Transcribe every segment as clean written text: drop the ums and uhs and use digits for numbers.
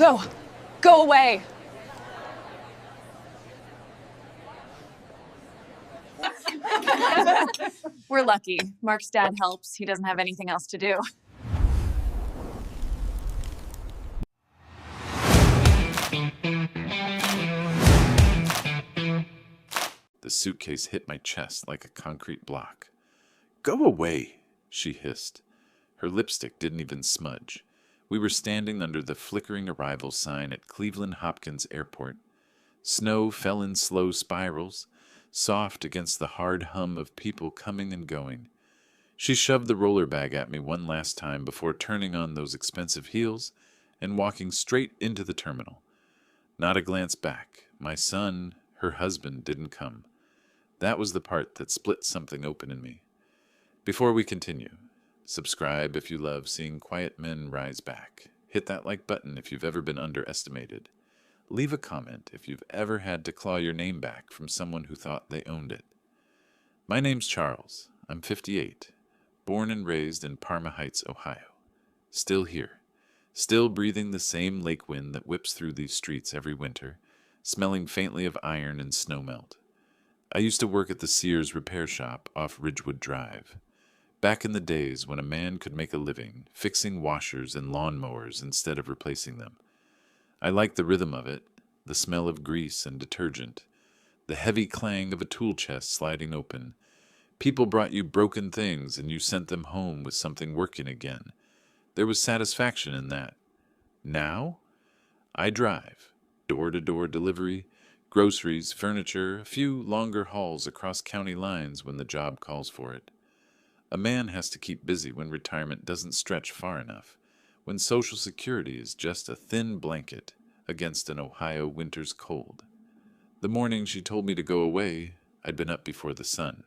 Go. Go away. We're lucky. Mark's dad helps. He doesn't have anything else to do. The suitcase hit my chest like a concrete block. "Go away," she hissed. Her lipstick didn't even smudge. We were standing under the flickering arrival sign at Cleveland Hopkins Airport. Snow fell in slow spirals, soft against the hard hum of people coming and going. She shoved the roller bag at me one last time before turning on those expensive heels and walking straight into the terminal. Not a glance back. My son, her husband, didn't come. That was the part that split something open in me. Before we continue, subscribe if you love seeing quiet men rise back. Hit that like button if you've ever been underestimated. Leave a comment if you've ever had to claw your name back from someone who thought they owned it. My name's Charles. I'm 58, born and raised in Parma Heights, Ohio. Still here, still breathing the same lake wind that whips through these streets every winter, smelling faintly of iron and snowmelt. I used to work at the Sears repair shop off Ridgewood Drive. Back in the days when a man could make a living fixing washers and lawnmowers instead of replacing them. I liked the rhythm of it, the smell of grease and detergent, the heavy clang of a tool chest sliding open. People brought you broken things and you sent them home with something working again. There was satisfaction in that. Now, I drive, door-to-door delivery, groceries, furniture, a few longer hauls across county lines when the job calls for it. A man has to keep busy when retirement doesn't stretch far enough, when Social Security is just a thin blanket against an Ohio winter's cold. The morning she told me to go away, I'd been up before the sun.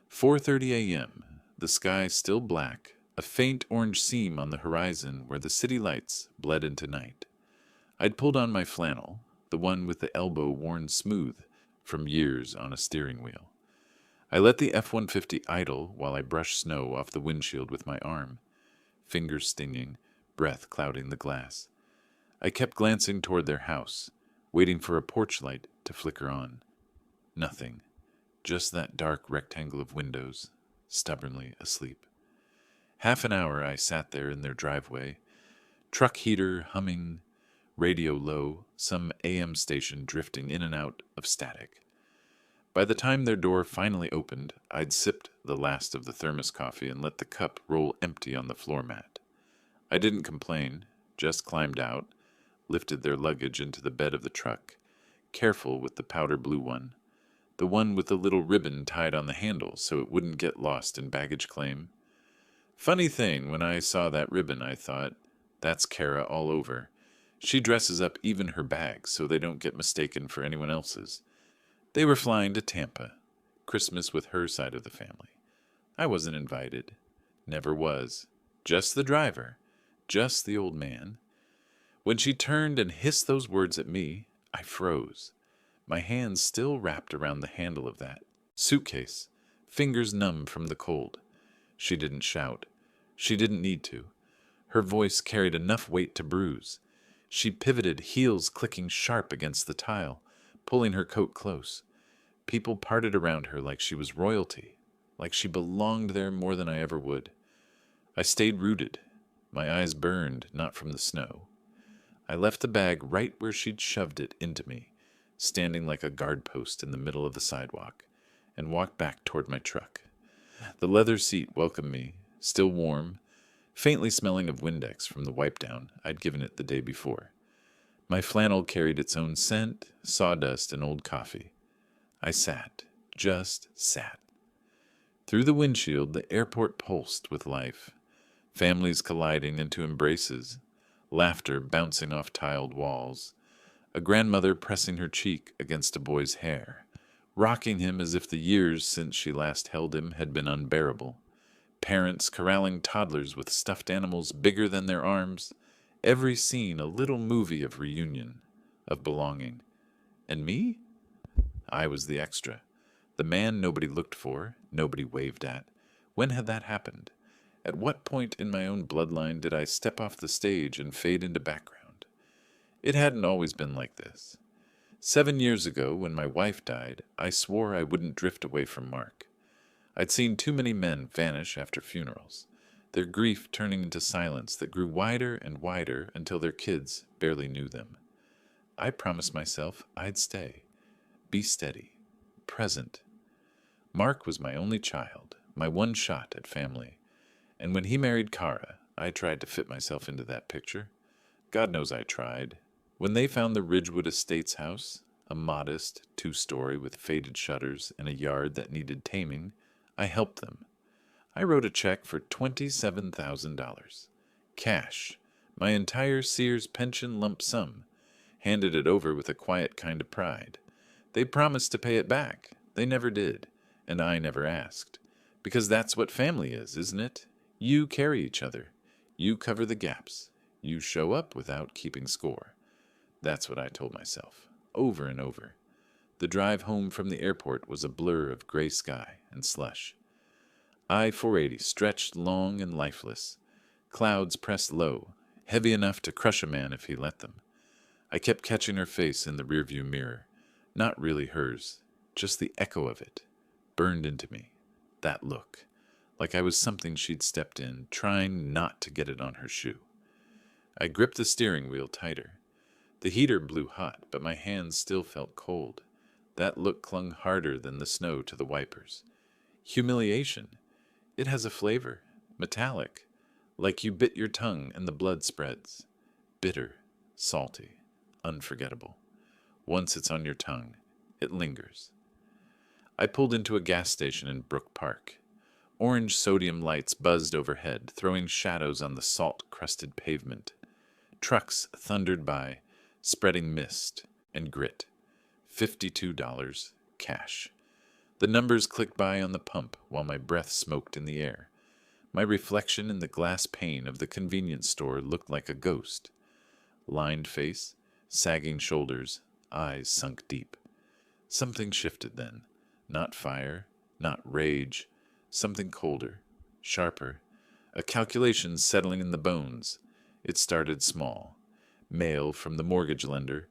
4:30 a.m., the sky still black, a faint orange seam on the horizon where the city lights bled into night. I'd pulled on my flannel, the one with the elbow worn smooth from years on a steering wheel. I let the F-150 idle while I brushed snow off the windshield with my arm, fingers stinging, breath clouding the glass. I kept glancing toward their house, waiting for a porch light to flicker on. Nothing, just that dark rectangle of windows, stubbornly asleep. Half an hour I sat there in their driveway, truck heater humming, radio low, some AM station drifting in and out of static. By the time their door finally opened, I'd sipped the last of the thermos coffee and let the cup roll empty on the floor mat. I didn't complain, just climbed out, lifted their luggage into the bed of the truck, careful with the powder blue one, the one with the little ribbon tied on the handle so it wouldn't get lost in baggage claim. Funny thing, when I saw that ribbon, I thought, that's Kara all over. She dresses up even her bags so they don't get mistaken for anyone else's. They were flying to Tampa, Christmas with her side of the family. I wasn't invited, never was, just the driver, just the old man. When she turned and hissed those words at me, I froze, my hands still wrapped around the handle of that suitcase, fingers numb from the cold. She didn't shout. She didn't need to. Her voice carried enough weight to bruise. She pivoted, heels clicking sharp against the tile, pulling her coat close. People parted around her like she was royalty, like she belonged there more than I ever would. I stayed rooted. My eyes burned, not from the snow. I left the bag right where she'd shoved it into me, standing like a guard post in the middle of the sidewalk, and walked back toward my truck. The leather seat welcomed me, still warm, faintly smelling of Windex from the wipe-down I'd given it the day before. My flannel carried its own scent, sawdust, and old coffee. I sat, just sat. Through the windshield, the airport pulsed with life, families colliding into embraces, laughter bouncing off tiled walls, a grandmother pressing her cheek against a boy's hair, rocking him as if the years since she last held him had been unbearable, parents corralling toddlers with stuffed animals bigger than their arms, every scene a little movie of reunion, of belonging. And me? I was the extra, the man nobody looked for, nobody waved at. When had that happened? At what point in my own bloodline did I step off the stage and fade into background? It hadn't always been like this. 7 years ago, when my wife died, I swore I wouldn't drift away from Mark. I'd seen too many men vanish after funerals, their grief turning into silence that grew wider and wider until their kids barely knew them. I promised myself I'd stay, be steady, present. Mark was my only child, my one shot at family, and when he married Kara, I tried to fit myself into that picture. God knows I tried. When they found the Ridgewood Estates house, a modest 2-story with faded shutters and a yard that needed taming, I helped them. I wrote a check for $27,000. Cash, my entire Sears pension lump sum, handed it over with a quiet kind of pride. They promised to pay it back. They never did, and I never asked. Because that's what family is, isn't it? You carry each other. You cover the gaps. You show up without keeping score. That's what I told myself, over and over. The drive home from the airport was a blur of gray sky and slush. I-480 stretched long and lifeless. Clouds pressed low, heavy enough to crush a man if he let them. I kept catching her face in the rearview mirror. Not really hers, just the echo of it, burned into me. That look, like I was something she'd stepped in, trying not to get it on her shoe. I gripped the steering wheel tighter. The heater blew hot, but my hands still felt cold. That look clung harder than the snow to the wipers. Humiliation. It has a flavor, metallic, like you bit your tongue and the blood spreads. Bitter, salty, unforgettable. Once it's on your tongue, it lingers. I pulled into a gas station in Brook Park. Orange sodium lights buzzed overhead, throwing shadows on the salt-crusted pavement. Trucks thundered by, spreading mist and grit. $52, cash. The numbers clicked by on the pump while my breath smoked in the air. My reflection in the glass pane of the convenience store looked like a ghost. Lined face, sagging shoulders, eyes sunk deep. Something shifted then. Not fire, not rage. Something colder, sharper. A calculation settling in the bones. It started small. Mail from the mortgage lender,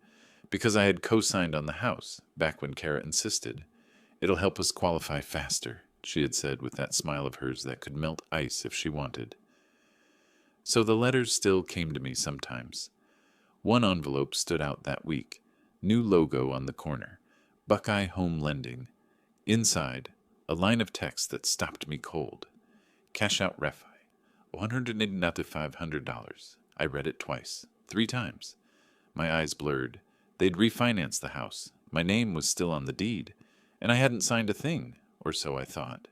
because I had co-signed on the house back when Kara insisted. It'll help us qualify faster, she had said with that smile of hers that could melt ice if she wanted. So the letters still came to me sometimes. One envelope stood out that week. New logo on the corner. Buckeye Home Lending. Inside, a line of text that stopped me cold. Cash out refi. $189,500. I read it twice. 3 times. My eyes blurred. They'd refinanced the house. My name was still on the deed, and I hadn't signed a thing, or so I thought.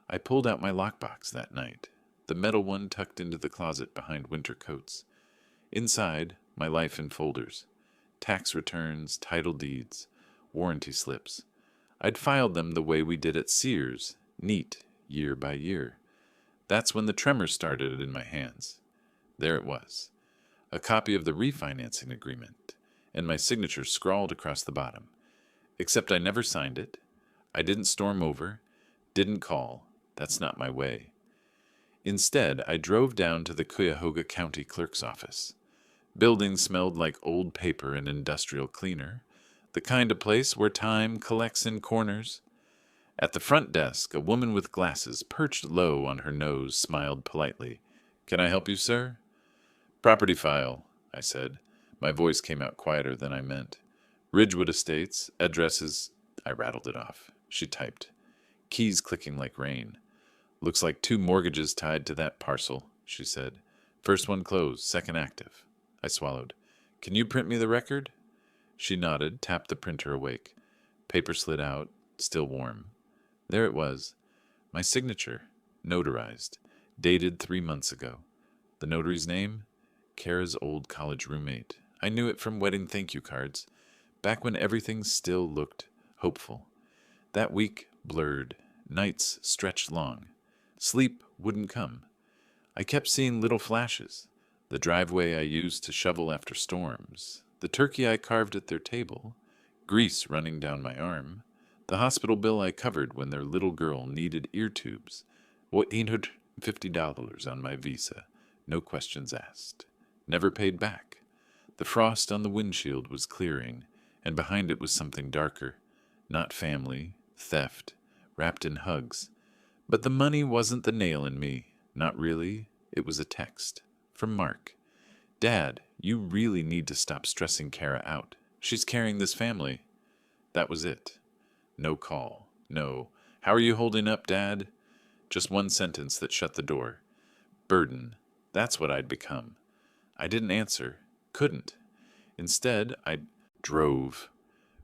I pulled out my lockbox that night, the metal one tucked into the closet behind winter coats. Inside, my life in folders. Tax returns, title deeds, warranty slips. I'd filed them the way we did at Sears, neat, year by year. That's when the tremor started in my hands. There it was. A copy of the refinancing agreement, and my signature scrawled across the bottom. Except I never signed it. I didn't storm over, didn't call. That's not my way. Instead, I drove down to the Cuyahoga County Clerk's office. Building smelled like old paper and industrial cleaner, the kind of place where time collects in corners. At the front desk, a woman with glasses perched low on her nose smiled politely. "Can I help you, sir?" "Property file," I said. My voice came out quieter than I meant. "Ridgewood Estates, addresses—" I rattled it off. She typed. Keys clicking like rain. "Looks like 2 mortgages tied to that parcel," she said. "First one closed, second active." I swallowed. "Can you print me the record?" She nodded, tapped the printer awake. Paper slid out, still warm. There it was. My signature, notarized, dated 3 months ago. The notary's name? Kara's old college roommate. I knew it from wedding thank you cards, back when everything still looked hopeful. That week blurred, nights stretched long. Sleep wouldn't come. I kept seeing little flashes. The driveway I used to shovel after storms, the turkey I carved at their table, grease running down my arm, the hospital bill I covered when their little girl needed ear tubes, $850 on my visa, no questions asked. Never paid back. The frost on the windshield was clearing, and behind it was something darker. Not family, theft, wrapped in hugs. But the money wasn't the nail in me. Not really. It was a text. From Mark. Dad, you really need to stop stressing Kara out. She's carrying this family. That was it. No call. No. How are you holding up, Dad? Just one sentence that shut the door. Burden. That's what I'd become. I didn't answer. Couldn't. Instead, I drove.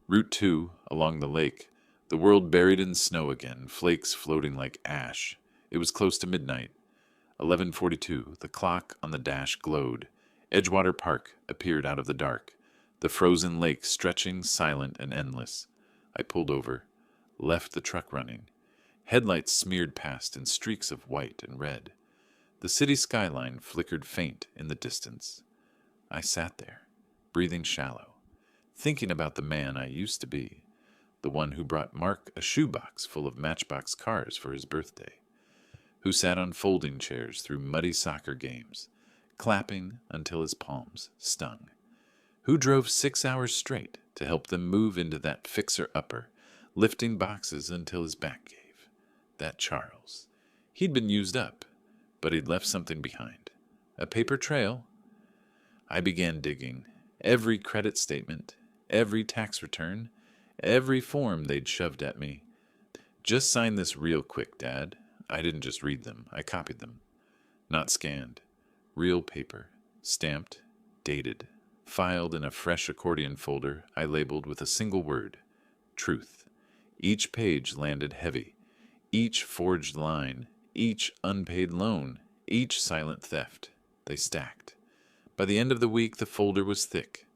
Route 2, along the lake. The world buried in snow again, flakes floating like ash. It was close to midnight. 11:42. The clock on the dash glowed. Edgewater Park appeared out of the dark. The frozen lake stretching, silent and endless. I pulled over, left the truck running. Headlights smeared past in streaks of white and red. The city skyline flickered faint in the distance. I sat there, breathing shallow, thinking about the man I used to be, the one who brought Mark a shoebox full of Matchbox cars for his birthday, who sat on folding chairs through muddy soccer games, clapping until his palms stung, who drove 6 hours straight to help them move into that fixer-upper, lifting boxes until his back gave. That Charles. He'd been used up, but he'd left something behind. A paper trail. I began digging. Every credit statement, every tax return, every form they'd shoved at me. Just sign this real quick, Dad. I didn't just read them. I copied them. Not scanned. Real paper. Stamped. Dated. Filed in a fresh accordion folder I labeled with a single word. Truth. Each page landed heavy. Each forged line. Each unpaid loan. Each silent theft. They stacked. By the end of the week, the folder was thick.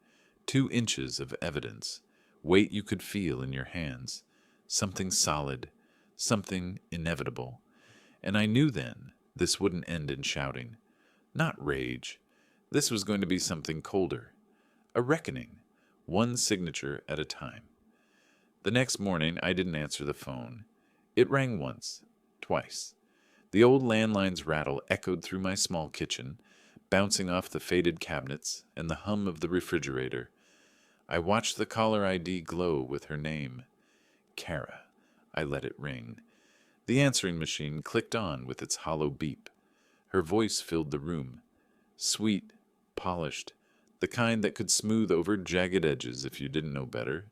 2 inches of evidence. Weight you could feel in your hands. Something solid. Something inevitable. And I knew then this wouldn't end in shouting. Not rage. This was going to be something colder. A reckoning. One signature at a time. The next morning, I didn't answer the phone. It rang once. Twice. The old landline's rattle echoed through my small kitchen, bouncing off the faded cabinets and the hum of the refrigerator. I watched the caller ID glow with her name. Kara. I let it ring. The answering machine clicked on with its hollow beep. Her voice filled the room. Sweet, polished, the kind that could smooth over jagged edges if you didn't know better.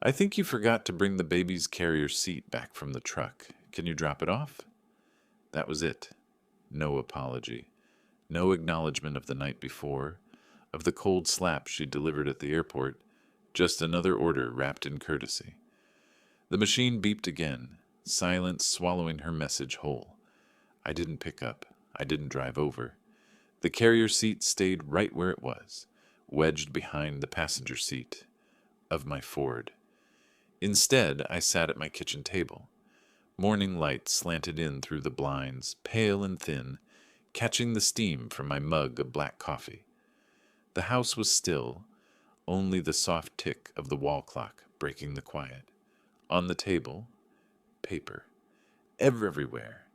I think you forgot to bring the baby's carrier seat back from the truck. Can you drop it off? That was it. No apology. No acknowledgement of the night before, of the cold slap she delivered at the airport, just another order wrapped in courtesy. The machine beeped again, silence swallowing her message whole. I didn't pick up. I didn't drive over. The carrier seat stayed right where it was, wedged behind the passenger seat of my Ford. Instead, I sat at my kitchen table. Morning light slanted in through the blinds, pale and thin, catching the steam from my mug of black coffee. The house was still, only the soft tick of the wall clock breaking the quiet. On the table, paper. Everywhere.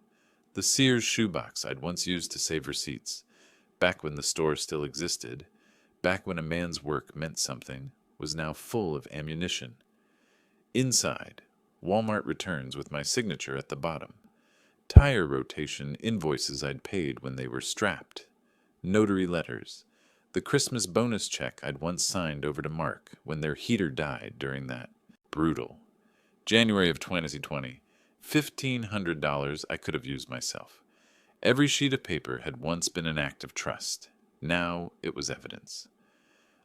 The Sears shoebox I'd once used to save receipts, back when the store still existed, back when a man's work meant something, was now full of ammunition. Inside, Walmart returns with my signature at the bottom. Tire rotation invoices I'd paid when they were strapped. Notary letters. The Christmas bonus check I'd once signed over to Mark when their heater died during that. Brutal. January of 2020. $1,500 I could have used myself. Every sheet of paper had once been an act of trust. Now it was evidence.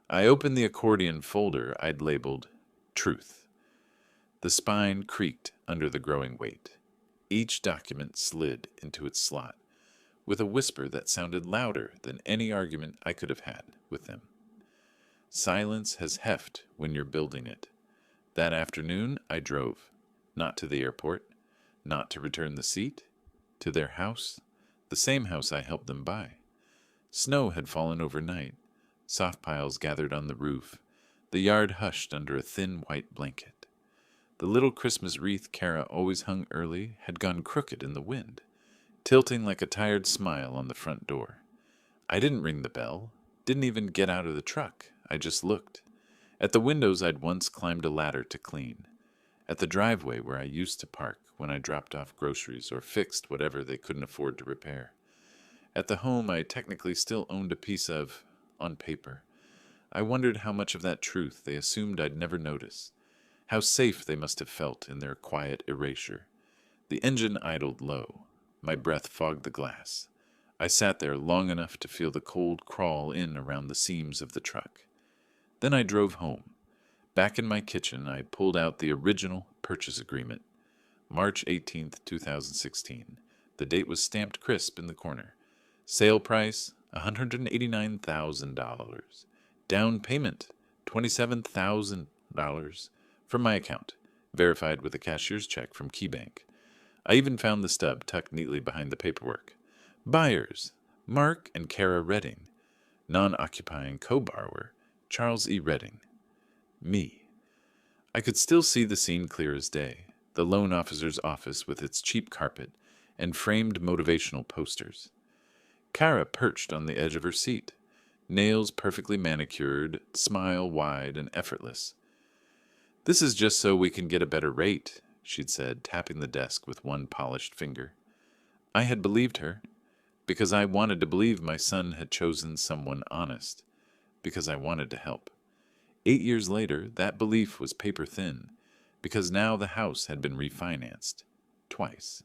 I opened the accordion folder I'd labeled Truth. The spine creaked under the growing weight. Each document slid into its slot, with a whisper that sounded louder than any argument I could have had with them. Silence has heft when you're building it. That afternoon, I drove, not to the airport, not to return the seat, to their house, the same house I helped them buy. Snow had fallen overnight. Soft piles gathered on the roof. The yard hushed under a thin white blanket. The little Christmas wreath Kara always hung early had gone crooked in the wind, tilting like a tired smile on the front door. I didn't ring the bell. Didn't even get out of the truck. I just looked. At the windows I'd once climbed a ladder to clean. At the driveway where I used to park when I dropped off groceries or fixed whatever they couldn't afford to repair. At the home I technically still owned a piece of, on paper. I wondered how much of that truth they assumed I'd never notice. How safe they must have felt in their quiet erasure. The engine idled low. My breath fogged the glass. I sat there long enough to feel the cold crawl in around the seams of the truck. Then I drove home. Back in my kitchen, I pulled out the original purchase agreement. March 18th, 2016. The date was stamped crisp in the corner. Sale price, $189,000. Down payment, $27,000 from my account, verified with a cashier's check from KeyBank. I even found the stub tucked neatly behind the paperwork. Buyers, Mark and Kara Redding. Non-occupying co-borrower, Charles E. Redding. Me. I could still see the scene clear as day. The loan officer's office with its cheap carpet and framed motivational posters. Kara perched on the edge of her seat, nails perfectly manicured, smile wide and effortless. "This is just so we can get a better rate," she'd said, tapping the desk with one polished finger. I had believed her, because I wanted to believe my son had chosen someone honest, because I wanted to help. 8 years later, that belief was paper thin, because now the house had been refinanced. Twice.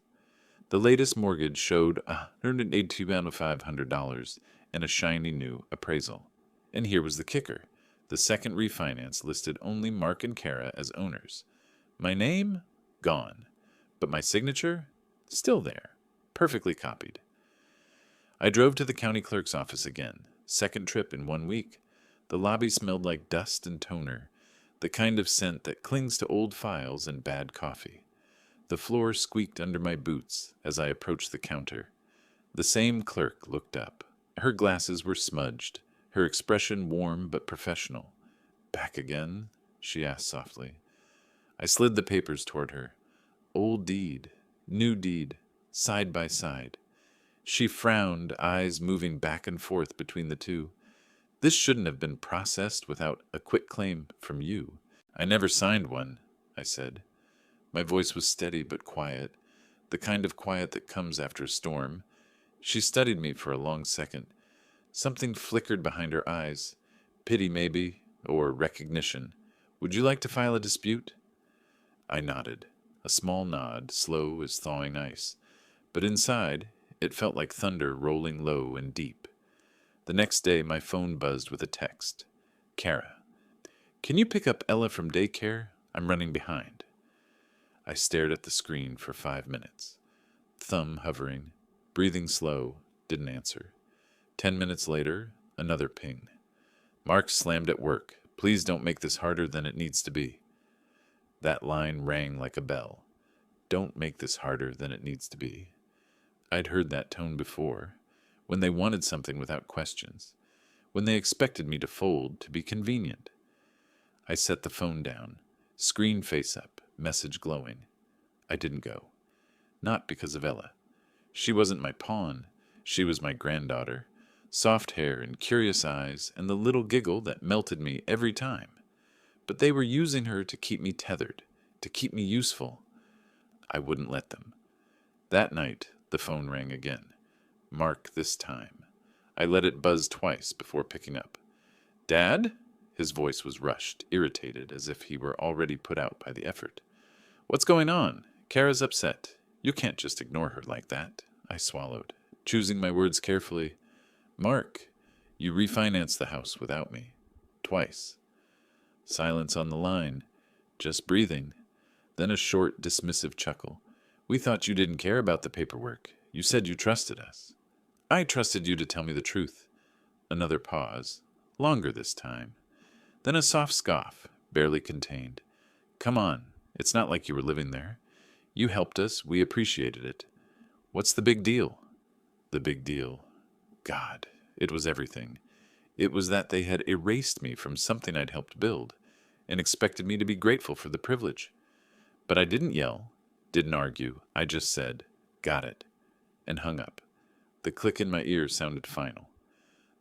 The latest mortgage showed $182,500 and a shiny new appraisal. And here was the kicker. The second refinance listed only Mark and Kara as owners. My name? Gone. But my signature? Still there. Perfectly copied. I drove to the county clerk's office again. Second trip in 1 week. The lobby smelled like dust and toner, the kind of scent that clings to old files and bad coffee. The floor squeaked under my boots as I approached the counter. The same clerk looked up. Her glasses were smudged, her expression warm but professional. "Back again?" she asked softly. I slid the papers toward her. Old deed, new deed, side by side. She frowned, eyes moving back and forth between the two. "This shouldn't have been processed without a quitclaim from you." "I never signed one," I said. My voice was steady but quiet, the kind of quiet that comes after a storm. She studied me for a long second. Something flickered behind her eyes. Pity, maybe, or recognition. "Would you like to file a dispute?" I nodded. A small nod, slow as thawing ice. But inside, it felt like thunder rolling low and deep. The next day, my phone buzzed with a text. "Kara, can you pick up Ella from daycare? I'm running behind." I stared at the screen for 5 minutes. Thumb hovering, breathing slow, didn't answer. 10 minutes later, another ping. "Mark slammed at work. Please don't make this harder than it needs to be." That line rang like a bell. Don't make this harder than it needs to be. I'd heard that tone before, when they wanted something without questions, when they expected me to fold, to be convenient. I set the phone down, screen face up, message glowing. I didn't go. Not because of Ella. She wasn't my pawn. She was my granddaughter. Soft hair and curious eyes and the little giggle that melted me every time. But they were using her to keep me tethered, to keep me useful. I wouldn't let them. That night, the phone rang again. Mark this time. I let it buzz twice before picking up. "Dad?" His voice was rushed, irritated, as if he were already put out by the effort. "What's going on? Kara's upset. You can't just ignore her like that." I swallowed, choosing my words carefully. "Mark, you refinanced the house without me. Twice." Silence on the line. Just breathing. Then a short, dismissive chuckle. "We thought you didn't care about the paperwork. You said you trusted us." "I trusted you to tell me the truth." Another pause. Longer this time. Then a soft scoff, barely contained. "Come on. It's not like you were living there. You helped us. We appreciated it. What's the big deal?" The big deal. God, it was everything. It was that they had erased me from something I'd helped build, and expected me to be grateful for the privilege. But I didn't yell, didn't argue. I just said, "Got it," and hung up. The click in my ear sounded final.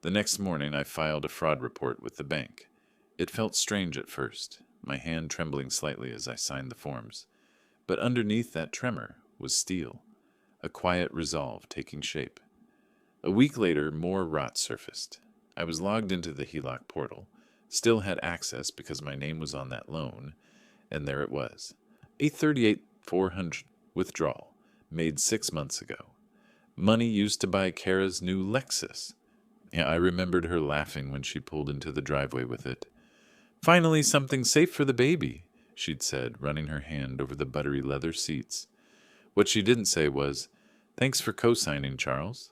The next morning, I filed a fraud report with the bank. It felt strange at first, my hand trembling slightly as I signed the forms. But underneath that tremor was steel, a quiet resolve taking shape. A week later, more rot surfaced. I was logged into the HELOC portal, still had access because my name was on that loan, and there it was. A 38,400 withdrawal, made 6 months ago. Money used to buy Kara's new Lexus. Yeah, I remembered her laughing when she pulled into the driveway with it. Finally, something safe for the baby, she'd said, running her hand over the buttery leather seats. What she didn't say was, "Thanks for co-signing, Charles."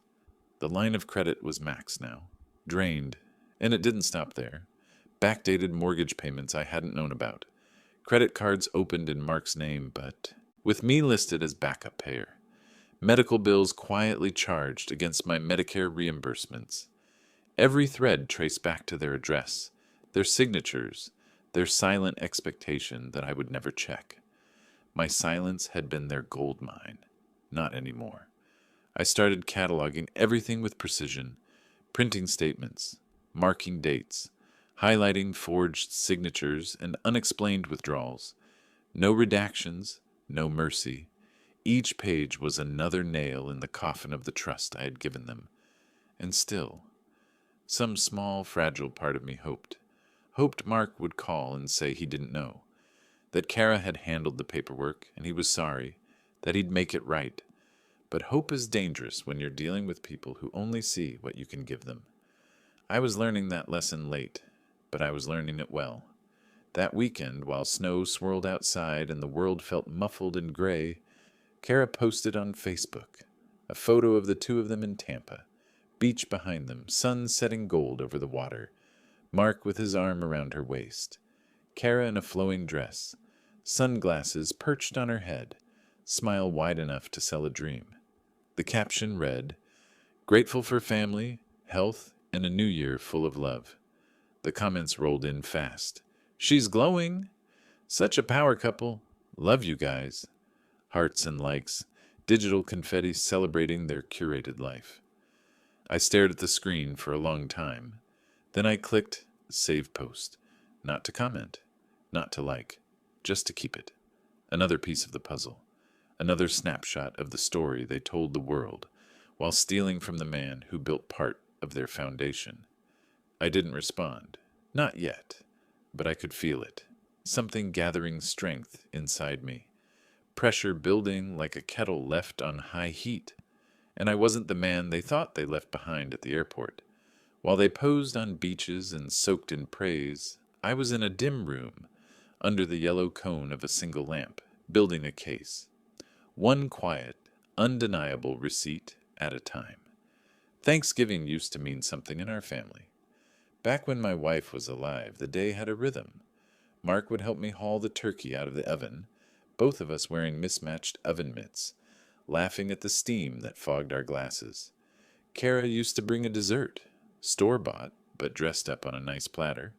The line of credit was maxed now, drained, and it didn't stop there. Backdated mortgage payments I hadn't known about. Credit cards opened in Mark's name, but with me listed as backup payer. Medical bills quietly charged against my Medicare reimbursements. Every thread traced back to their address, their signatures, their silent expectation that I would never check. My silence had been their gold mine. Not anymore. I started cataloging everything with precision, printing statements, marking dates, highlighting forged signatures and unexplained withdrawals. No redactions, no mercy. Each page was another nail in the coffin of the trust I had given them. And still, some small, fragile part of me hoped Mark would call and say he didn't know, that Kara had handled the paperwork and he was sorry, that he'd make it right. But hope is dangerous when you're dealing with people who only see what you can give them. I was learning that lesson late, but I was learning it well. That weekend, while snow swirled outside and the world felt muffled and gray, Kara posted on Facebook a photo of the two of them in Tampa, beach behind them, sun setting gold over the water, Mark with his arm around her waist, Kara in a flowing dress, sunglasses perched on her head, smile wide enough to sell a dream. The caption read, "Grateful for family, health, and a new year full of love." The comments rolled in fast. "She's glowing! Such a power couple! Love you guys!" Hearts and likes, digital confetti celebrating their curated life. I stared at the screen for a long time. Then I clicked Save Post. Not to comment, not to like, just to keep it. Another piece of the puzzle. Another snapshot of the story they told the world, while stealing from the man who built part of their foundation. I didn't respond. Not yet. But I could feel it. Something gathering strength inside me. Pressure building like a kettle left on high heat. And I wasn't the man they thought they left behind at the airport. While they posed on beaches and soaked in praise, I was in a dim room, under the yellow cone of a single lamp, building a case. One quiet, undeniable receipt at a time. Thanksgiving used to mean something in our family. Back when my wife was alive, the day had a rhythm. Mark would help me haul the turkey out of the oven, both of us wearing mismatched oven mitts, laughing at the steam that fogged our glasses. Kara used to bring a dessert, store-bought, but dressed up on a nice platter,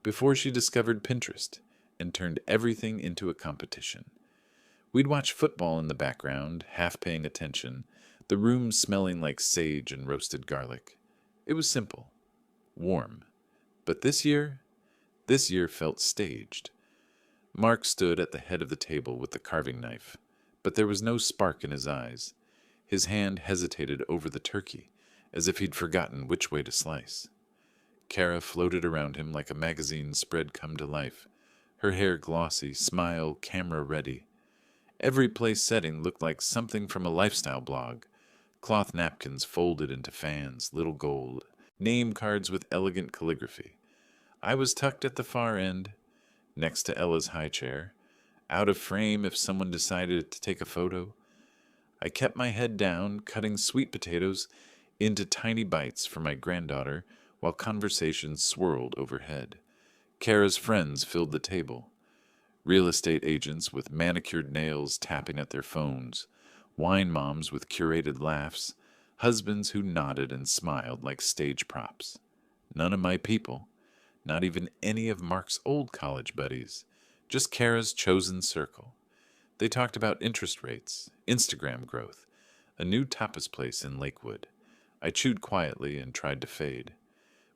before she discovered Pinterest and turned everything into a competition. We'd watch football in the background, half paying attention, the room smelling like sage and roasted garlic. It was simple, warm. But this year felt staged. Mark stood at the head of the table with the carving knife, but there was no spark in his eyes. His hand hesitated over the turkey, as if he'd forgotten which way to slice. Kara floated around him like a magazine spread come to life, her hair glossy, smile camera ready. Every place setting looked like something from a lifestyle blog. Cloth napkins folded into fans, little gold, name cards with elegant calligraphy. I was tucked at the far end, next to Ella's high chair, out of frame if someone decided to take a photo. I kept my head down, cutting sweet potatoes into tiny bites for my granddaughter while conversation swirled overhead. Kara's friends filled the table. Real estate agents with manicured nails tapping at their phones, wine moms with curated laughs, husbands who nodded and smiled like stage props. None of my people, not even any of Mark's old college buddies, just Kara's chosen circle. They talked about interest rates, Instagram growth, a new tapas place in Lakewood. I chewed quietly and tried to fade.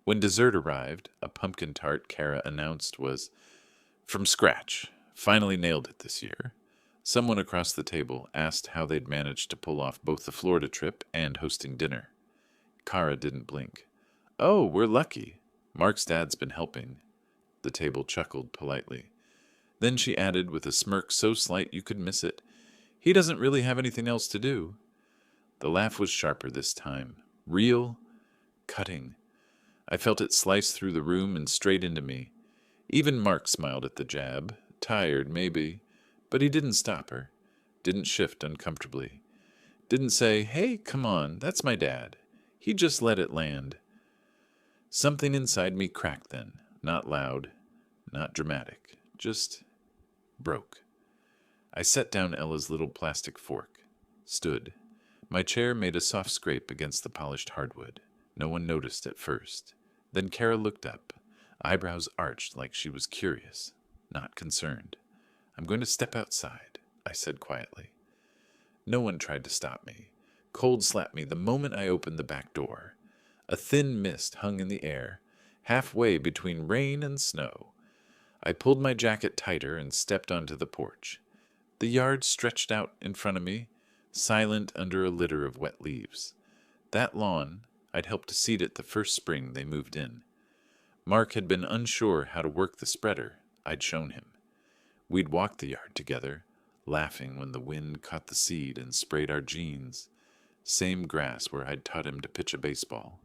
When dessert arrived, a pumpkin tart Kara announced was from scratch. Finally nailed it this year. Someone across the table asked how they'd managed to pull off both the Florida trip and hosting dinner. Kara didn't blink. Oh, we're lucky. Mark's dad's been helping. The table chuckled politely. Then she added with a smirk so slight you could miss it, he doesn't really have anything else to do. The laugh was sharper this time. Real, cutting. I felt it slice through the room and straight into me. Even Mark smiled at the jab. Tired, maybe. But he didn't stop her. Didn't shift uncomfortably. Didn't say, hey, come on, that's my dad. He just let it land. Something inside me cracked then. Not loud. Not dramatic. Just broke. I set down Ella's little plastic fork. Stood. My chair made a soft scrape against the polished hardwood. No one noticed at first. Then Kara looked up, eyebrows arched like she was curious, not concerned. I'm going to step outside, I said quietly. No one tried to stop me. Cold slapped me the moment I opened the back door. A thin mist hung in the air, halfway between rain and snow. I pulled my jacket tighter and stepped onto the porch. The yard stretched out in front of me, silent under a litter of wet leaves. That lawn, I'd helped to seed it the first spring they moved in. Mark had been unsure how to work the spreader. I'd shown him. We'd walked the yard together, laughing when the wind caught the seed and sprayed our jeans. Same grass where I'd taught him to pitch a baseball.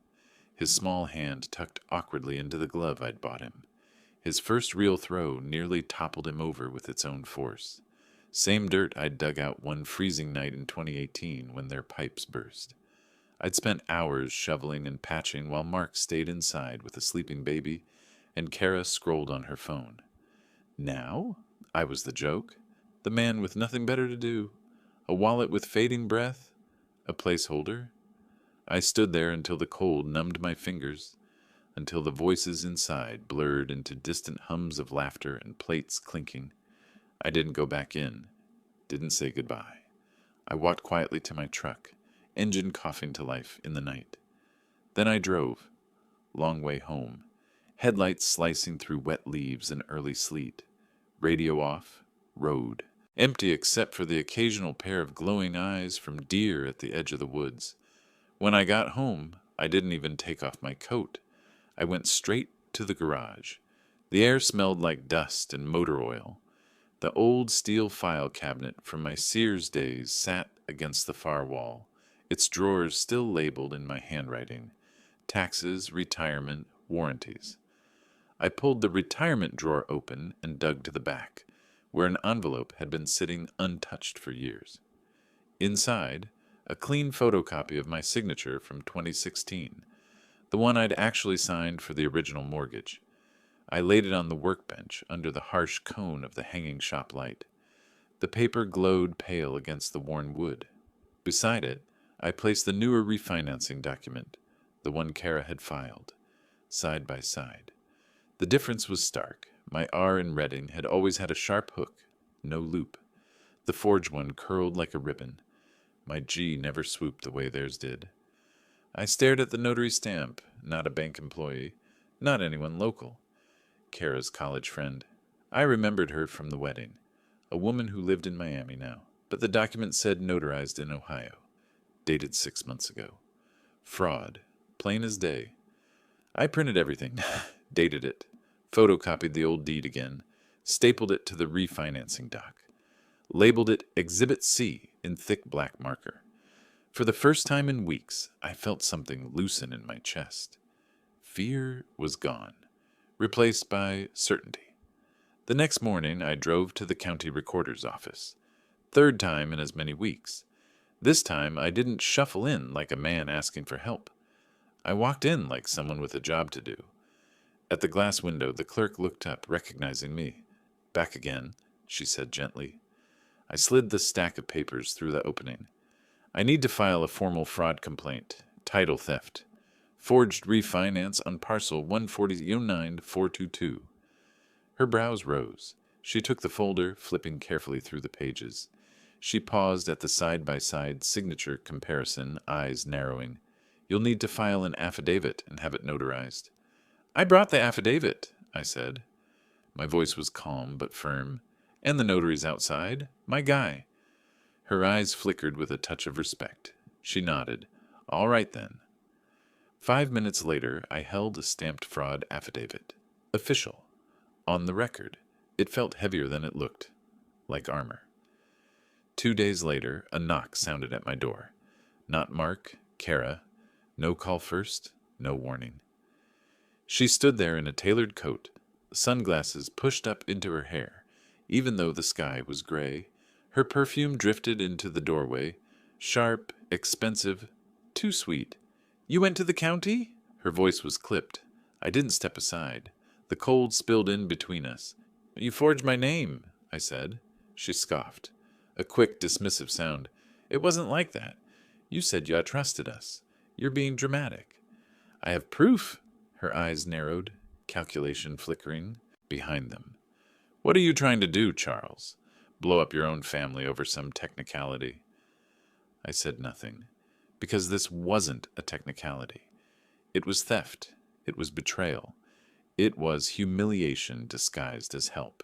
His small hand tucked awkwardly into the glove I'd bought him. His first real throw nearly toppled him over with its own force. Same dirt I'd dug out one freezing night in 2018 when their pipes burst. I'd spent hours shoveling and patching while Mark stayed inside with a sleeping baby and Kara scrolled on her phone. Now? I was the joke. The man with nothing better to do. A wallet with fading breath. A placeholder. I stood there until the cold numbed my fingers, until the voices inside blurred into distant hums of laughter and plates clinking. I didn't go back in. Didn't say goodbye. I walked quietly to my truck, engine coughing to life in the night. Then I drove. Long way home. Headlights slicing through wet leaves and early sleet. Radio off. Road. Empty except for the occasional pair of glowing eyes from deer at the edge of the woods. When I got home, I didn't even take off my coat. I went straight to the garage. The air smelled like dust and motor oil. The old steel file cabinet from my Sears days sat against the far wall, its drawers still labeled in my handwriting. Taxes, retirement, warranties. I pulled the retirement drawer open and dug to the back, where an envelope had been sitting untouched for years. Inside, a clean photocopy of my signature from 2016, the one I'd actually signed for the original mortgage. I laid it on the workbench under the harsh cone of the hanging shop light. The paper glowed pale against the worn wood. Beside it, I placed the newer refinancing document, the one Kara had filed, side by side. The difference was stark. My R in Reading had always had a sharp hook, no loop. The forged one curled like a ribbon. My G never swooped the way theirs did. I stared at the notary stamp, not a bank employee, not anyone local. Kara's college friend. I remembered her from the wedding, a woman who lived in Miami now, but the document said notarized in Ohio, dated 6 months ago. Fraud, plain as day. I printed everything, dated it, photocopied the old deed again, stapled it to the refinancing doc, labeled it Exhibit C in thick black marker. For the first time in weeks, I felt something loosen in my chest. Fear was gone, replaced by certainty. The next morning, I drove to the county recorder's office. Third time in as many weeks. This time, I didn't shuffle in like a man asking for help. I walked in like someone with a job to do. At the glass window, the clerk looked up, recognizing me. Back again, she said gently. I slid the stack of papers through the opening. I need to file a formal fraud complaint. Title theft. Forged refinance on parcel 140-09422. Her brows rose. She took the folder, flipping carefully through the pages. She paused at the side-by-side signature comparison, eyes narrowing. You'll need to file an affidavit and have it notarized. I brought the affidavit, I said. My voice was calm but firm. And the notary's outside. My guy. Her eyes flickered with a touch of respect. She nodded. All right then. 5 minutes later, I held a stamped fraud affidavit. Official. On the record. It felt heavier than it looked. Like armor. 2 days later, a knock sounded at my door. Not Mark, Kara. No call first, no warning. She stood there in a tailored coat, sunglasses pushed up into her hair. Even though the sky was gray, her perfume drifted into the doorway, sharp, expensive, too sweet. You went to the county? Her voice was clipped. I didn't step aside. The cold spilled in between us. You forged my name, I said. She scoffed. A quick, dismissive sound. It wasn't like that. You said you trusted us. You're being dramatic. I have proof. Her eyes narrowed, calculation flickering behind them. What are you trying to do, Charles? Blow up your own family over some technicality? I said nothing, because this wasn't a technicality. It was theft. It was betrayal. It was humiliation disguised as help.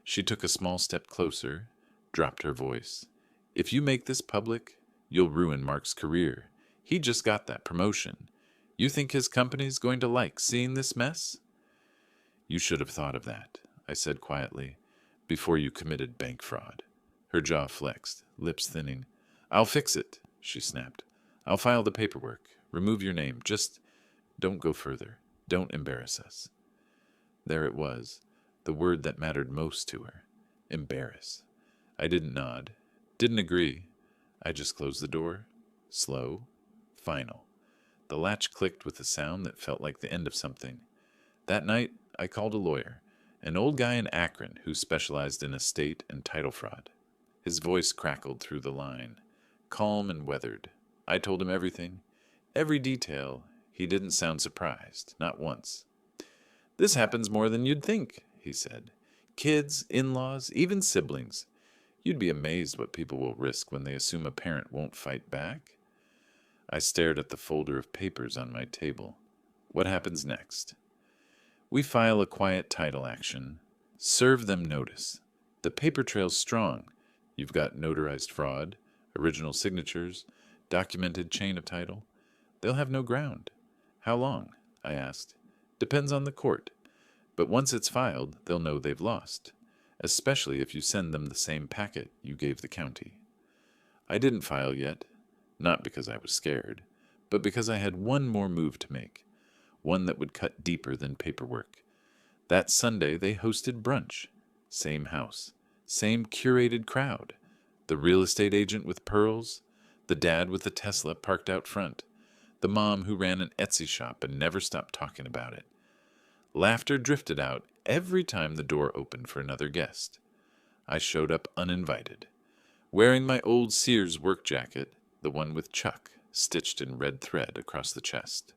She took a small step closer, dropped her voice. If you make this public, you'll ruin Mark's career. He just got that promotion. You think his company's going to like seeing this mess? You should have thought of that, I said quietly, before you committed bank fraud. Her jaw flexed, lips thinning. I'll fix it, she snapped. I'll file the paperwork. Remove your name. Just don't go further. Don't embarrass us. There it was, the word that mattered most to her. Embarrass. I didn't nod, didn't agree. I just closed the door. Slow. Final. The latch clicked with a sound that felt like the end of something. That night, I called a lawyer, an old guy in Akron who specialized in estate and title fraud. His voice crackled through the line, calm and weathered. I told him everything, every detail. He didn't sound surprised, not once. This happens more than you'd think, he said. Kids, in-laws, even siblings. You'd be amazed what people will risk when they assume a parent won't fight back. I stared at the folder of papers on my table. What happens next? We file a quiet title action. Serve them notice. The paper trail's strong. You've got notarized fraud, original signatures, documented chain of title. They'll have no ground. How long? I asked. Depends on the court. But once it's filed, they'll know they've lost, especially if you send them the same packet you gave the county. I didn't file yet. Not because I was scared, but because I had one more move to make, one that would cut deeper than paperwork. That Sunday they hosted brunch. Same house, same curated crowd. The real estate agent with pearls, the dad with the Tesla parked out front, the mom who ran an Etsy shop and never stopped talking about it. Laughter drifted out every time the door opened for another guest. I showed up uninvited, wearing my old Sears work jacket, the one with Chuck stitched in red thread across the chest.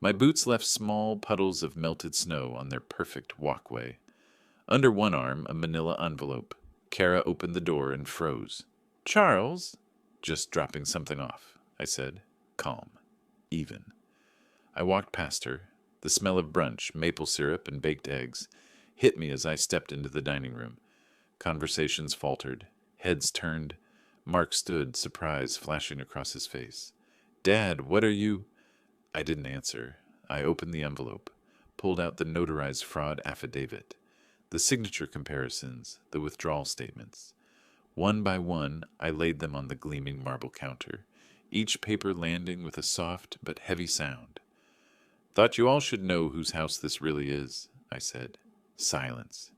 My boots left small puddles of melted snow on their perfect walkway. Under one arm, a manila envelope. Kara opened the door and froze. Charles? Just dropping something off, I said, calm, even. I walked past her. The smell of brunch, maple syrup, and baked eggs hit me as I stepped into the dining room. Conversations faltered, heads turned. Mark stood, surprise flashing across his face. Dad, what are you? I didn't answer. I opened the envelope, pulled out the notarized fraud affidavit, the signature comparisons, the withdrawal statements. One by one, I laid them on the gleaming marble counter, each paper landing with a soft but heavy sound. Thought you all should know whose house this really is, I said. Silence.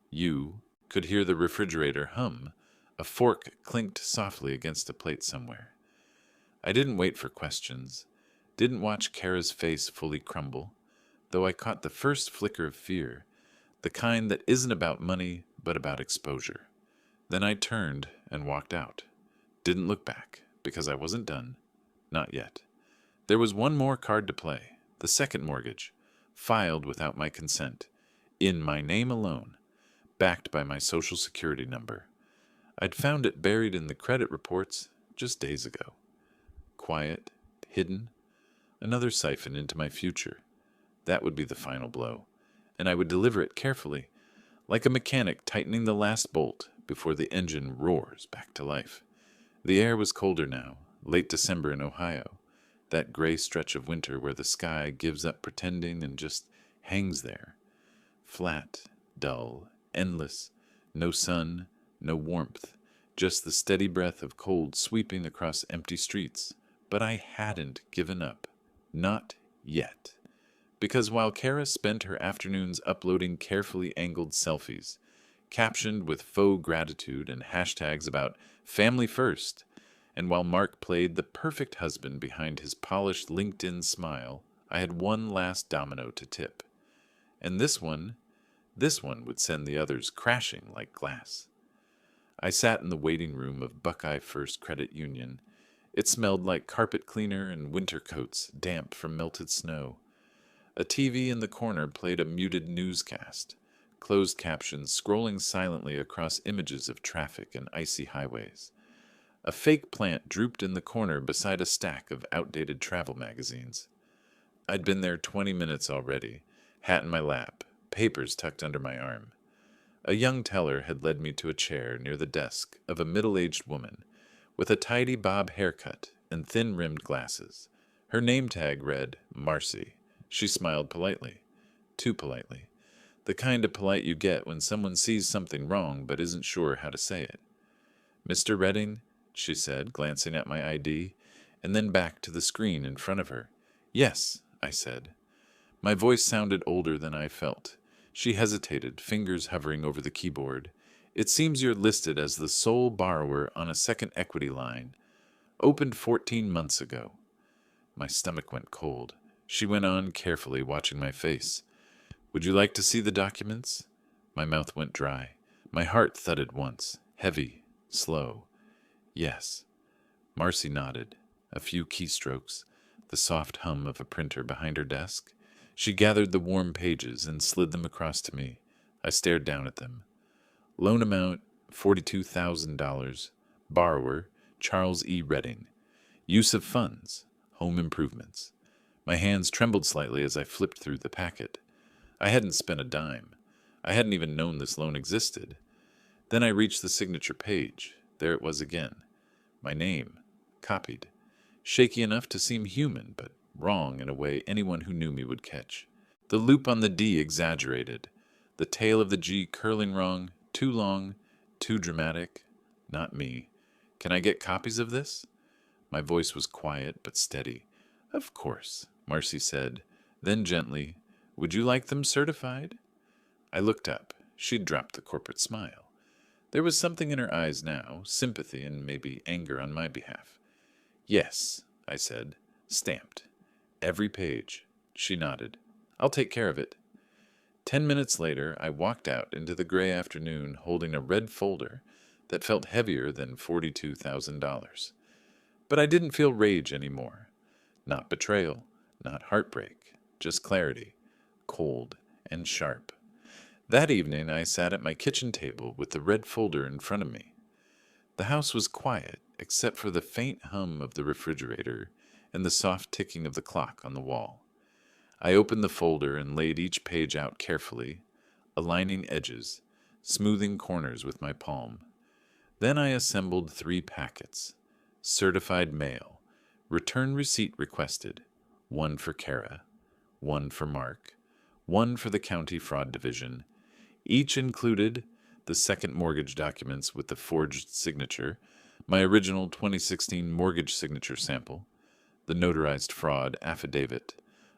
You could hear the refrigerator hum. A fork clinked softly against a plate somewhere. I didn't wait for questions, didn't watch Kara's face fully crumble, though I caught the first flicker of fear, the kind that isn't about money but about exposure. Then I turned and walked out. Didn't look back, because I wasn't done. Not yet. There was one more card to play, the second mortgage, filed without my consent, in my name alone, backed by my social security number. I'd found it buried in the credit reports just days ago. Quiet, hidden, another siphon into my future. That would be the final blow, and I would deliver it carefully, like a mechanic tightening the last bolt before the engine roars back to life. The air was colder now, late December in Ohio, that gray stretch of winter where the sky gives up pretending and just hangs there. Flat, dull, endless, no sun, no warmth, just the steady breath of cold sweeping across empty streets. But I hadn't given up. Not yet. Because while Kara spent her afternoons uploading carefully angled selfies, captioned with faux gratitude and hashtags about family first, and while Mark played the perfect husband behind his polished LinkedIn smile, I had one last domino to tip. And this one would send the others crashing like glass. I sat in the waiting room of Buckeye First Credit Union. It smelled like carpet cleaner and winter coats, damp from melted snow. A TV in the corner played a muted newscast, closed captions scrolling silently across images of traffic and icy highways. A fake plant drooped in the corner beside a stack of outdated travel magazines. I'd been there 20 minutes already, hat in my lap, papers tucked under my arm. A young teller had led me to a chair near the desk of a middle-aged woman with a tidy bob haircut and thin-rimmed glasses. Her name tag read, Marcy. She smiled politely. Too politely. The kind of polite you get when someone sees something wrong but isn't sure how to say it. Mr. Redding, she said, glancing at my ID, and then back to the screen in front of her. Yes, I said. My voice sounded older than I felt. She hesitated, fingers hovering over the keyboard. It seems you're listed as the sole borrower on a second equity line. Opened 14 months ago. My stomach went cold. She went on, carefully watching my face. Would you like to see the documents? My mouth went dry. My heart thudded once, heavy, slow. Yes. Marcy nodded. A few keystrokes, the soft hum of a printer behind her desk. She gathered the warm pages and slid them across to me. I stared down at them. Loan amount, $42,000. Borrower, Charles E. Redding. Use of funds, home improvements. My hands trembled slightly as I flipped through the packet. I hadn't spent a dime. I hadn't even known this loan existed. Then I reached the signature page. There it was again. My name, copied. Shaky enough to seem human, but wrong in a way anyone who knew me would catch. The loop on the D exaggerated. The tail of the G curling wrong, too long, too dramatic. Not me. Can I get copies of this? My voice was quiet but steady. Of course, Marcy said. Then gently, would you like them certified? I looked up. She'd dropped the corporate smile. There was something in her eyes now, sympathy and maybe anger on my behalf. Yes, I said. Stamped. Every page. She nodded. I'll take care of it. 10 minutes later, I walked out into the gray afternoon holding a red folder that felt heavier than $42,000. But I didn't feel rage anymore. Not betrayal, not heartbreak, just clarity, cold and sharp. That evening, I sat at my kitchen table with the red folder in front of me. The house was quiet, except for the faint hum of the refrigerator and the soft ticking of the clock on the wall. I opened the folder and laid each page out carefully, aligning edges, smoothing corners with my palm. Then I assembled 3 packets. Certified mail. Return receipt requested. 1 for Kara. 1 for Mark. 1 for the County Fraud Division. Each included the second mortgage documents with the forged signature, my original 2016 mortgage signature sample, the notarized fraud affidavit,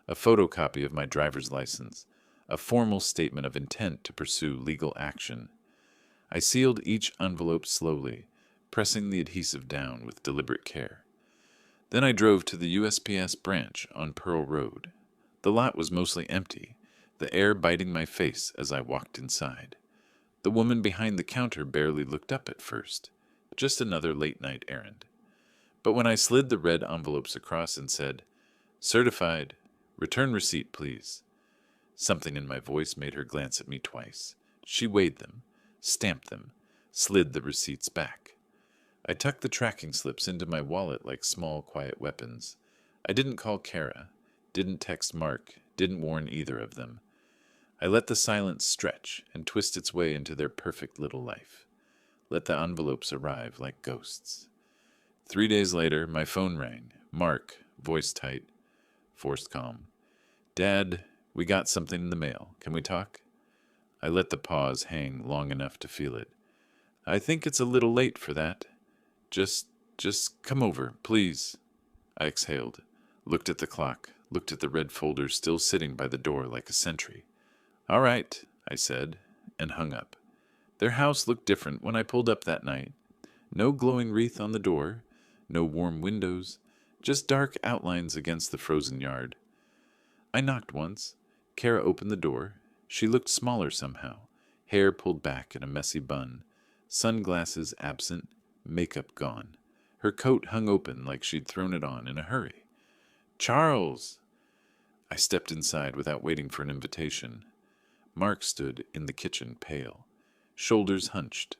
a photocopy of my driver's license, a formal statement of intent to pursue legal action. I sealed each envelope slowly, pressing the adhesive down with deliberate care. Then I drove to the USPS branch on Pearl Road. The lot was mostly empty, the air biting my face as I walked inside. The woman behind the counter barely looked up at first. Just another late-night errand. But when I slid the red envelopes across and said, "Certified. Return receipt, please," something in my voice made her glance at me twice. She weighed them, stamped them, slid the receipts back. I tucked the tracking slips into my wallet like small, quiet weapons. I didn't call Kara, didn't text Mark, didn't warn either of them. I let the silence stretch and twist its way into their perfect little life. Let the envelopes arrive like ghosts. 3 days later, my phone rang. Mark, voice tight, forced calm. Dad, we got something in the mail. Can we talk? I let the pause hang long enough to feel it. I think it's a little late for that. Just come over, please. I exhaled, looked at the clock, looked at the red folder still sitting by the door like a sentry. All right, I said, and hung up. Their house looked different when I pulled up that night. No glowing wreath on the door, no warm windows, just dark outlines against the frozen yard. I knocked once. Kara opened the door. She looked smaller somehow, hair pulled back in a messy bun, sunglasses absent, makeup gone. Her coat hung open like she'd thrown it on in a hurry. Charles! I stepped inside without waiting for an invitation. Mark stood in the kitchen, pale, shoulders hunched.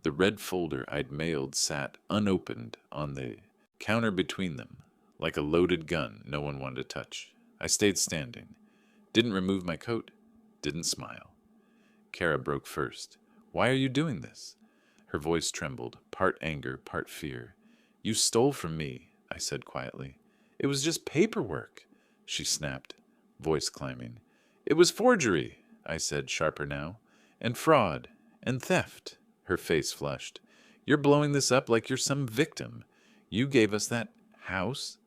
The red folder I'd mailed sat unopened on the counter between them, like a loaded gun no one wanted to touch. I stayed standing. Didn't remove my coat. Didn't smile. Kara broke first. Why are you doing this? Her voice trembled, part anger, part fear. You stole from me, I said quietly. It was just paperwork, she snapped, voice climbing. It was forgery, I said, sharper now, and fraud, and theft. Her face flushed. You're blowing this up like you're some victim. You gave us that house.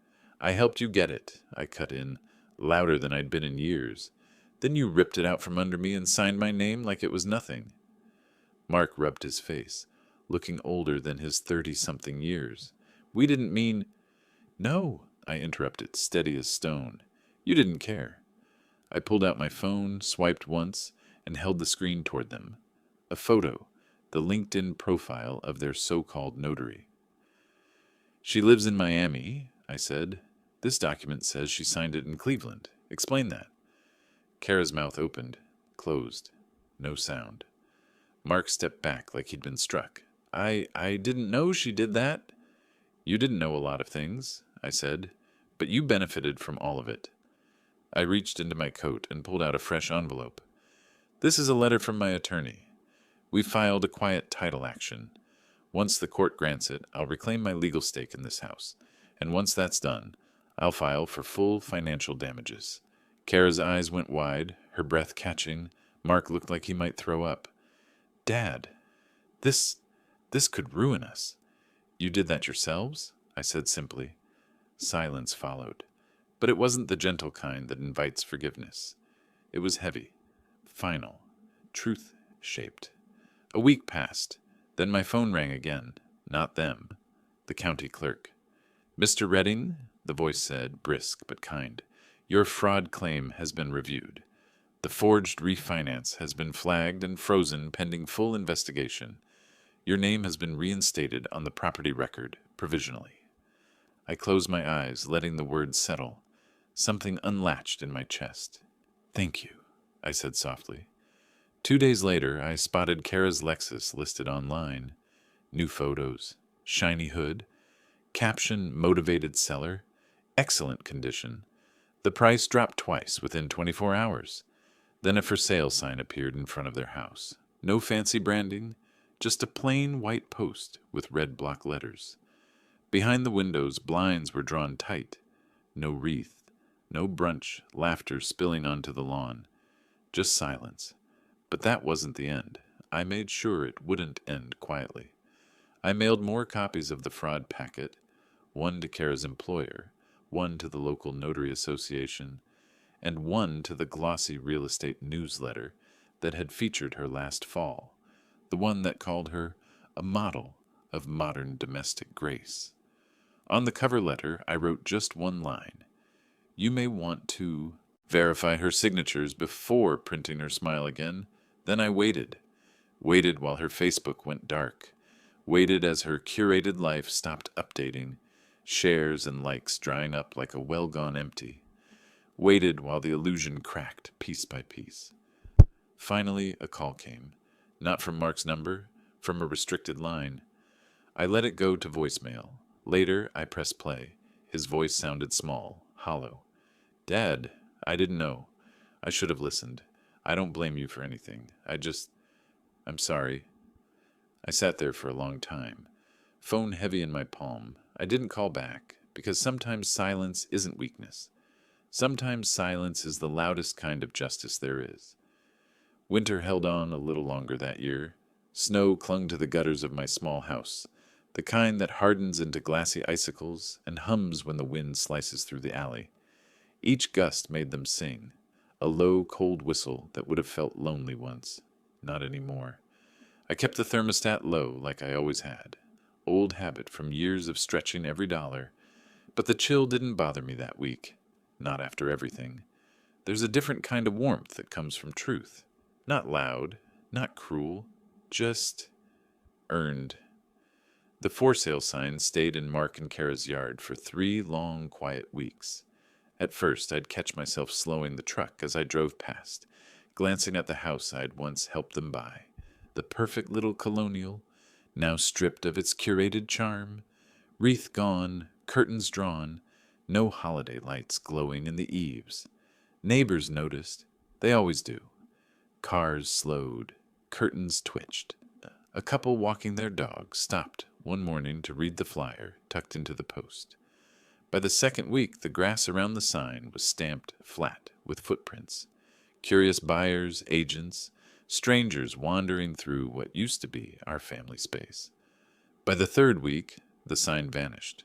I helped you get it, I cut in, louder than I'd been in years. Then you ripped it out from under me and signed my name like it was nothing. Mark rubbed his face, looking older than his 30-something years. We didn't mean... No, I interrupted, steady as stone. You didn't care. I pulled out my phone, swiped once, and held the screen toward them. A photo, the LinkedIn profile of their so-called notary. She lives in Miami, I said. This document says she signed it in Cleveland. Explain that. Kara's mouth opened, closed. No sound. Mark stepped back like he'd been struck. I didn't know she did that. You didn't know a lot of things, I said, but you benefited from all of it. I reached into my coat and pulled out a fresh envelope. This is a letter from my attorney. We filed a quiet title action. Once the court grants it, I'll reclaim my legal stake in this house. And once that's done, I'll file for full financial damages. Kara's eyes went wide, her breath catching. Mark looked like he might throw up. Dad, this could ruin us. You did that yourselves? I said simply. Silence followed. But it wasn't the gentle kind that invites forgiveness. It was heavy, final, truth-shaped. A week passed. Then my phone rang again. Not them. The county clerk. Mr. Redding, the voice said, brisk but kind, your fraud claim has been reviewed. The forged refinance has been flagged and frozen pending full investigation. Your name has been reinstated on the property record, provisionally. I closed my eyes, letting the words settle. Something unlatched in my chest. Thank you, I said softly. 2 days later, I spotted Kara's Lexus listed online. New photos, shiny hood, caption motivated seller, excellent condition. The price dropped twice within 24 hours. Then a for sale sign appeared in front of their house. No fancy branding, just a plain white post with red block letters. Behind the windows, blinds were drawn tight. No wreath, no brunch, laughter spilling onto the lawn. Just silence. But that wasn't the end. I made sure it wouldn't end quietly. I mailed more copies of the fraud packet, one to Kara's employer, one to the local notary association, and one to the glossy real estate newsletter that had featured her last fall, the one that called her a model of modern domestic grace. On the cover letter, I wrote just one line. You may want to verify her signatures before printing her smile again. Then I waited while her Facebook went dark, waited as her curated life stopped updating, shares and likes drying up like a well gone empty, waited while the illusion cracked piece by piece. Finally, a call came, not from Mark's number, from a restricted line. I let it go to voicemail. Later, I pressed play. His voice sounded small, hollow. Dad, I didn't know. I should have listened. I don't blame you for anything. I'm sorry. I sat there for a long time, phone heavy in my palm. I didn't call back, because sometimes silence isn't weakness. Sometimes silence is the loudest kind of justice there is. Winter held on a little longer that year. Snow clung to the gutters of my small house, the kind that hardens into glassy icicles and hums when the wind slices through the alley. Each gust made them sing, a low, cold whistle that would have felt lonely once. Not anymore. I kept the thermostat low like I always had. Old habit from years of stretching every dollar. But the chill didn't bother me that week. Not after everything. There's a different kind of warmth that comes from truth. Not loud, not cruel, just earned. The for sale sign stayed in Mark and Kara's yard for 3 long, quiet weeks. At first, I'd catch myself slowing the truck as I drove past, glancing at the house I'd once helped them buy. The perfect little colonial, now stripped of its curated charm, wreath gone, curtains drawn, no holiday lights glowing in the eaves. Neighbors noticed. They always do. Cars slowed. Curtains twitched. A couple walking their dog stopped one morning to read the flyer tucked into the post. By the second week, the grass around the sign was stamped flat with footprints. Curious buyers, agents, strangers wandering through what used to be our family space. By the third week, the sign vanished,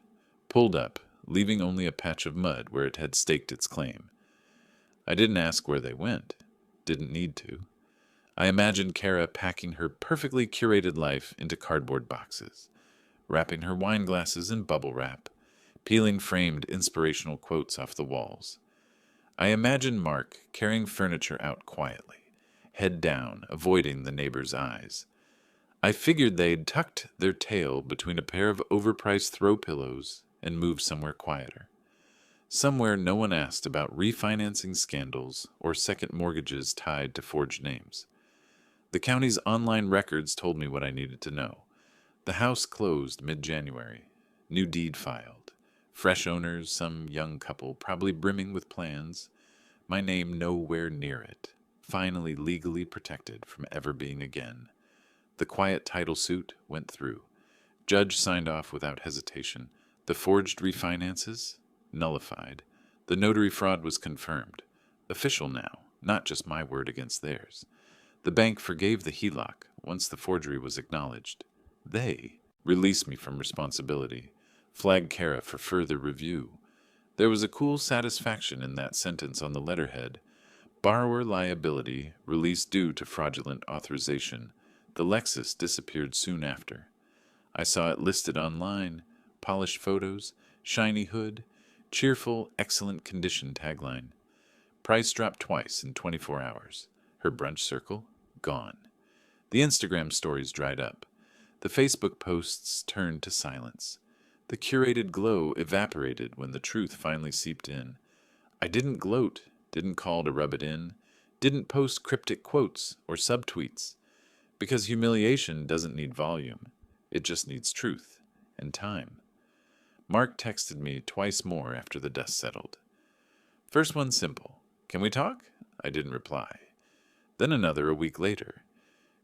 pulled up, leaving only a patch of mud where it had staked its claim. I didn't ask where they went. Didn't need to. I imagined Kara packing her perfectly curated life into cardboard boxes, wrapping her wine glasses in bubble wrap, peeling framed inspirational quotes off the walls. I imagined Mark carrying furniture out quietly, head down, avoiding the neighbors' eyes. I figured they'd tucked their tail between a pair of overpriced throw pillows and moved somewhere quieter. Somewhere no one asked about refinancing scandals or second mortgages tied to forged names. The county's online records told me what I needed to know. The house closed mid-January. New deed filed. Fresh owners, some young couple, probably brimming with plans. My name nowhere near it. Finally legally protected from ever being again. The quiet title suit went through. Judge signed off without hesitation. The forged refinances? Nullified. The notary fraud was confirmed. Official now, not just my word against theirs. The bank forgave the HELOC once the forgery was acknowledged. They released me from responsibility, flagged Kara for further review. There was a cool satisfaction in that sentence on the letterhead. Borrower liability, release due to fraudulent authorization. The Lexus disappeared soon after. I saw it listed online, polished photos, shiny hood, cheerful, excellent condition tagline. Price dropped twice in 24 hours. Her brunch circle, gone. The Instagram stories dried up. The Facebook posts turned to silence. The curated glow evaporated when the truth finally seeped in. I didn't gloat, didn't call to rub it in, didn't post cryptic quotes or subtweets. Because humiliation doesn't need volume. It just needs truth and time. Mark texted me twice more after the dust settled. First one simple. Can we talk? I didn't reply. Then another a week later.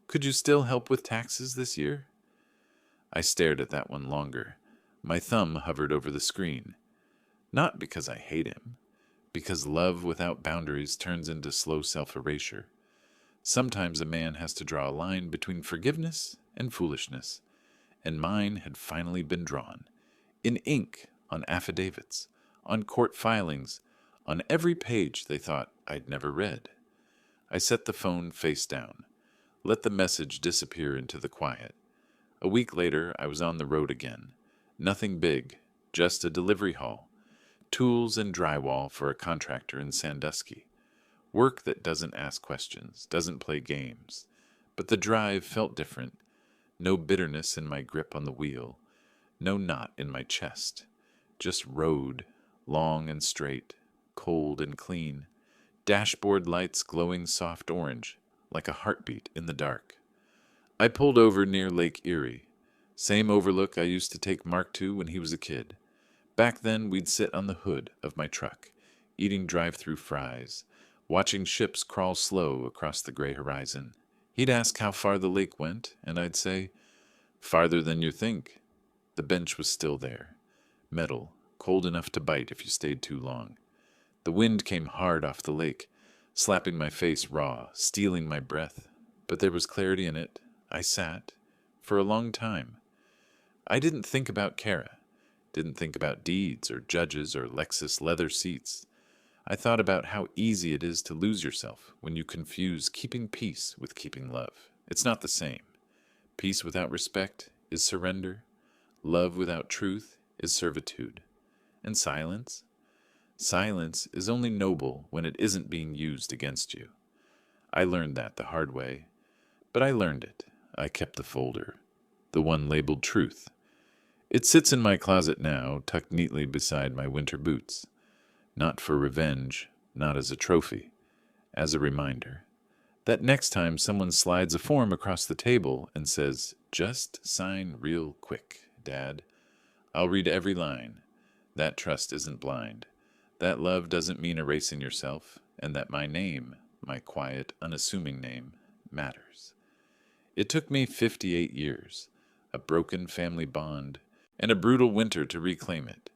Could you still help with taxes this year? I stared at that one longer. My thumb hovered over the screen. Not because I hate him. Because love without boundaries turns into slow self-erasure. Sometimes a man has to draw a line between forgiveness and foolishness. And mine had finally been drawn. In ink, on affidavits, on court filings, on every page they thought I'd never read. I set the phone face down, let the message disappear into the quiet. A week later, I was on the road again. Nothing big, just a delivery haul. Tools and drywall for a contractor in Sandusky. Work that doesn't ask questions, doesn't play games. But the drive felt different. No bitterness in my grip on the wheel. No knot in my chest. Just road, long and straight, cold and clean. Dashboard lights glowing soft orange, like a heartbeat in the dark. I pulled over near Lake Erie. Same overlook I used to take Mark to when he was a kid. Back then, we'd sit on the hood of my truck, eating drive-through fries, watching ships crawl slow across the gray horizon. He'd ask how far the lake went, and I'd say, "Farther than you think." The bench was still there, metal, cold enough to bite if you stayed too long. The wind came hard off the lake, slapping my face raw, stealing my breath. But there was clarity in it. I sat, for a long time. I didn't think about Kara, didn't think about deeds or judges or Lexus leather seats. I thought about how easy it is to lose yourself when you confuse keeping peace with keeping love. It's not the same. Peace without respect is surrender. Love without truth is servitude. And silence? Silence is only noble when it isn't being used against you. I learned that the hard way. But I learned it. I kept the folder, the one labeled truth. It sits in my closet now, tucked neatly beside my winter boots. Not for revenge, not as a trophy, as a reminder that next time someone slides a form across the table and says, "Just sign real quick, Dad," I'll read every line. That trust isn't blind. That love doesn't mean erasing yourself, and that my name, my quiet, unassuming name, matters. It took me 58 years, a broken family bond, and a brutal winter to reclaim it.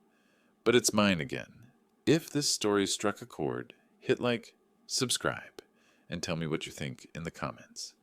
But it's mine again. If this story struck a chord, hit like, subscribe, and tell me what you think in the comments.